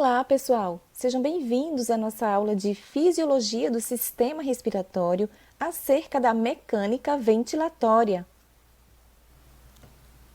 Olá, pessoal! Sejam bem-vindos à nossa aula de Fisiologia do Sistema Respiratório acerca da mecânica ventilatória.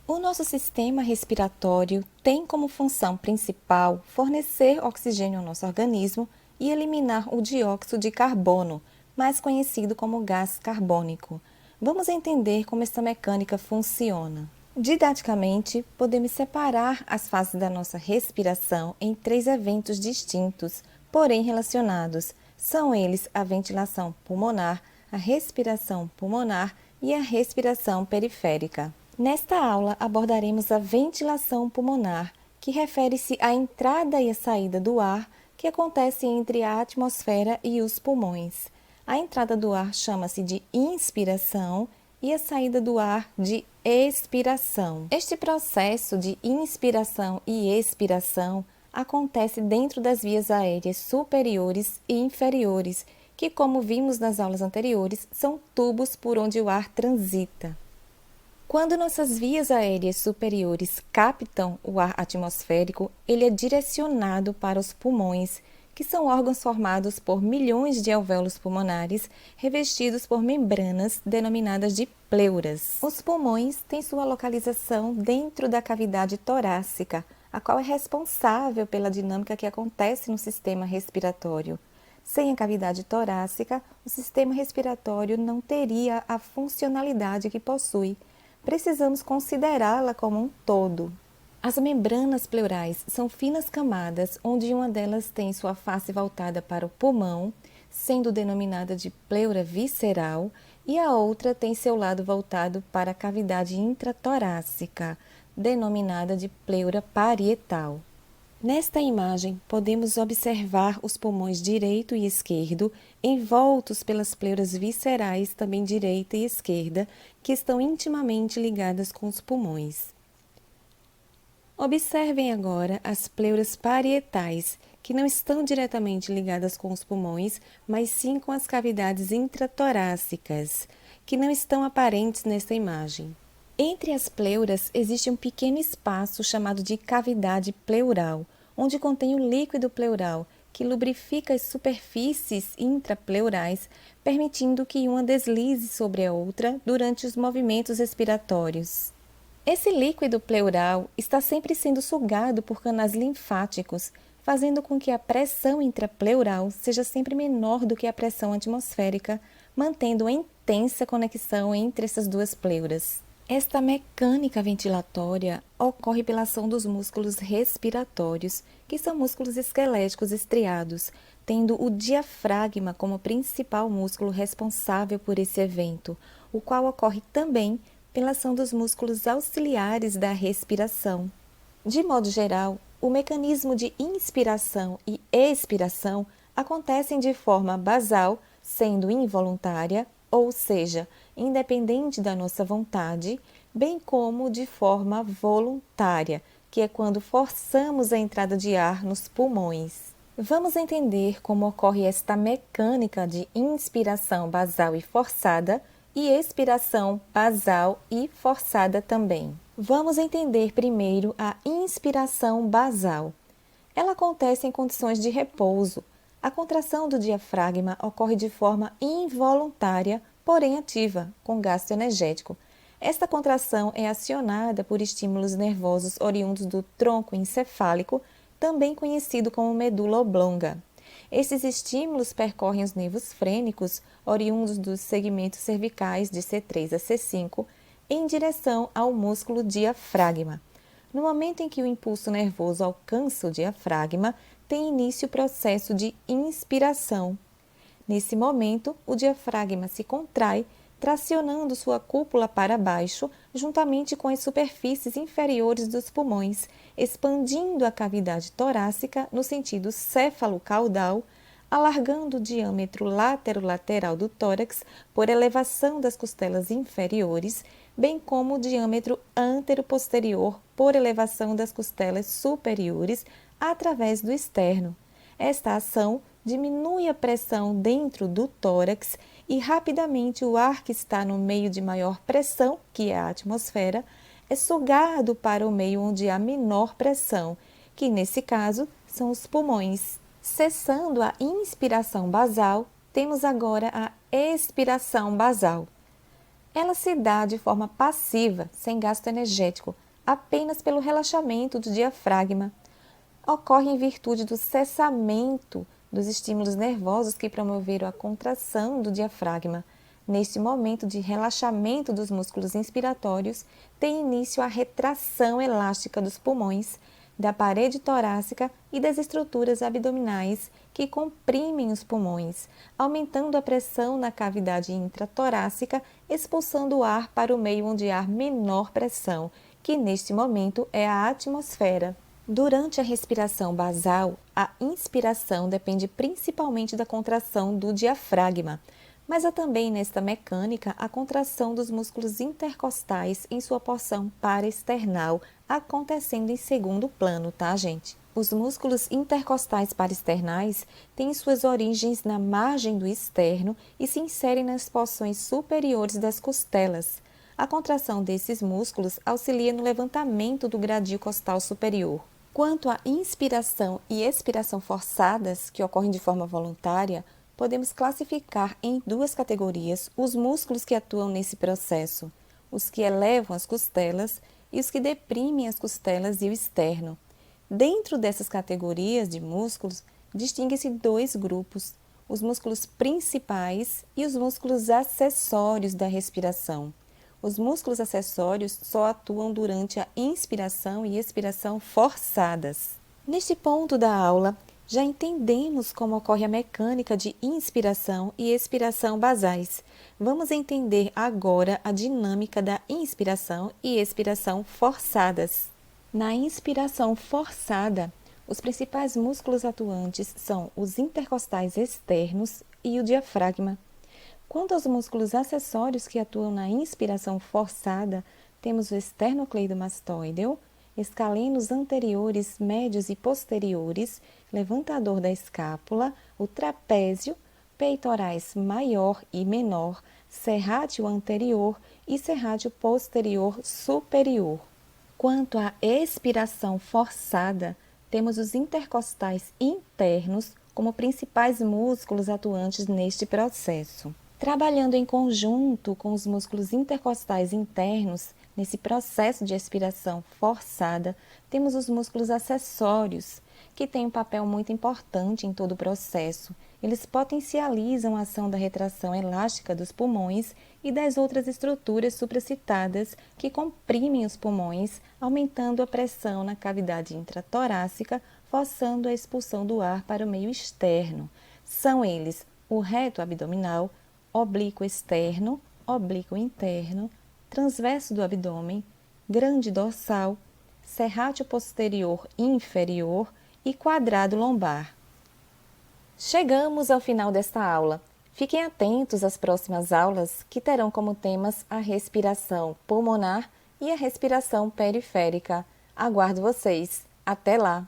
O nosso sistema respiratório tem como função principal fornecer oxigênio ao nosso organismo e eliminar o dióxido de carbono, mais conhecido como gás carbônico. Vamos entender como essa mecânica funciona. Didaticamente, podemos separar as fases da nossa respiração em três eventos distintos, porém relacionados. São eles a ventilação pulmonar, a respiração pulmonar e a respiração periférica. Nesta aula, abordaremos a ventilação pulmonar, que refere-se à entrada e à saída do ar que acontece entre a atmosfera e os pulmões. A entrada do ar chama-se de inspiração e a saída do ar de expiração. Este processo de inspiração e expiração acontece dentro das vias aéreas superiores e inferiores, que, como vimos nas aulas anteriores, são tubos por onde o ar transita. Quando nossas vias aéreas superiores captam o ar atmosférico, ele é direcionado para os pulmões, que são órgãos formados por milhões de alvéolos pulmonares revestidos por membranas denominadas de pleuras. Os pulmões têm sua localização dentro da cavidade torácica, a qual é responsável pela dinâmica que acontece no sistema respiratório. Sem a cavidade torácica, o sistema respiratório não teria a funcionalidade que possui. Precisamos considerá-la como um todo. As membranas pleurais são finas camadas, onde uma delas tem sua face voltada para o pulmão, sendo denominada de pleura visceral, e a outra tem seu lado voltado para a cavidade intratorácica, denominada de pleura parietal. Nesta imagem, podemos observar os pulmões direito e esquerdo, envoltos pelas pleuras viscerais, também direita e esquerda, que estão intimamente ligadas com os pulmões. Observem agora as pleuras parietais, que não estão diretamente ligadas com os pulmões, mas sim com as cavidades intratorácicas, que não estão aparentes nesta imagem. Entre as pleuras existe um pequeno espaço chamado de cavidade pleural, onde contém o líquido pleural, que lubrifica as superfícies intrapleurais, permitindo que uma deslize sobre a outra durante os movimentos respiratórios. Esse líquido pleural está sempre sendo sugado por canais linfáticos, fazendo com que a pressão intrapleural seja sempre menor do que a pressão atmosférica, mantendo uma intensa conexão entre essas duas pleuras. Esta mecânica ventilatória ocorre pela ação dos músculos respiratórios, que são músculos esqueléticos estriados, tendo o diafragma como principal músculo responsável por esse evento, o qual ocorre também pela ação dos músculos auxiliares da respiração. De modo geral, o mecanismo de inspiração e expiração acontecem de forma basal, sendo involuntária, ou seja, independente da nossa vontade, bem como de forma voluntária, que é quando forçamos a entrada de ar nos pulmões. Vamos entender como ocorre esta mecânica de inspiração basal e forçada, e expiração basal e forçada também. Vamos entender primeiro a inspiração basal. Ela acontece em condições de repouso. A contração do diafragma ocorre de forma involuntária, porém ativa, com gasto energético. Esta contração é acionada por estímulos nervosos oriundos do tronco encefálico, também conhecido como medula oblonga. Esses estímulos percorrem os nervos frênicos, oriundos dos segmentos cervicais de C3 a C5, em direção ao músculo diafragma. No momento em que o impulso nervoso alcança o diafragma, tem início o processo de inspiração. Nesse momento, o diafragma se contrai, tracionando sua cúpula para baixo, juntamente com as superfícies inferiores dos pulmões, expandindo a cavidade torácica no sentido céfalo-caudal, alargando o diâmetro lateral do tórax por elevação das costelas inferiores, bem como o diâmetro antero-posterior por elevação das costelas superiores através do externo. Esta ação diminui a pressão dentro do tórax e rapidamente o ar que está no meio de maior pressão, que é a atmosfera, é sugado para o meio onde há menor pressão, que nesse caso são os pulmões. Cessando a inspiração basal, temos agora a expiração basal. Ela se dá de forma passiva, sem gasto energético, apenas pelo relaxamento do diafragma. Ocorre em virtude do cessamento dos estímulos nervosos que promoveram a contração do diafragma. Neste momento de relaxamento dos músculos inspiratórios, tem início a retração elástica dos pulmões, da parede torácica e das estruturas abdominais que comprimem os pulmões, aumentando a pressão na cavidade intratorácica, expulsando o ar para o meio onde há menor pressão, que neste momento é a atmosfera. Durante a respiração basal, a inspiração depende principalmente da contração do diafragma, mas há também nesta mecânica a contração dos músculos intercostais em sua porção paraesternal, acontecendo em segundo plano, tá, gente? Os músculos intercostais paraesternais têm suas origens na margem do externo e se inserem nas porções superiores das costelas. A contração desses músculos auxilia no levantamento do gradil costal superior. Quanto à inspiração e expiração forçadas, que ocorrem de forma voluntária, podemos classificar em duas categorias os músculos que atuam nesse processo, os que elevam as costelas e os que deprimem as costelas e o externo. Dentro dessas categorias de músculos, distinguem-se dois grupos, os músculos principais e os músculos acessórios da respiração. Os músculos acessórios só atuam durante a inspiração e expiração forçadas. Neste ponto da aula, já entendemos como ocorre a mecânica de inspiração e expiração basais. Vamos entender agora a dinâmica da inspiração e expiração forçadas. Na inspiração forçada, os principais músculos atuantes são os intercostais externos e o diafragma. Quanto aos músculos acessórios que atuam na inspiração forçada, temos o esternocleidomastoideo, escalenos anteriores, médios e posteriores, levantador da escápula, o trapézio, peitorais maior e menor, serrátil anterior e serrátil posterior superior. Quanto à expiração forçada, temos os intercostais internos como principais músculos atuantes neste processo. Trabalhando em conjunto com os músculos intercostais internos, nesse processo de expiração forçada, temos os músculos acessórios, que têm um papel muito importante em todo o processo. Eles potencializam a ação da retração elástica dos pulmões e das outras estruturas supracitadas que comprimem os pulmões, aumentando a pressão na cavidade intratorácica, forçando a expulsão do ar para o meio externo. São eles o reto abdominal, oblíquo externo, oblíquo interno, transverso do abdômen, grande dorsal, serrátil posterior inferior e quadrado lombar. Chegamos ao final desta aula. Fiquem atentos às próximas aulas que terão como temas a respiração pulmonar e a respiração periférica. Aguardo vocês. Até lá!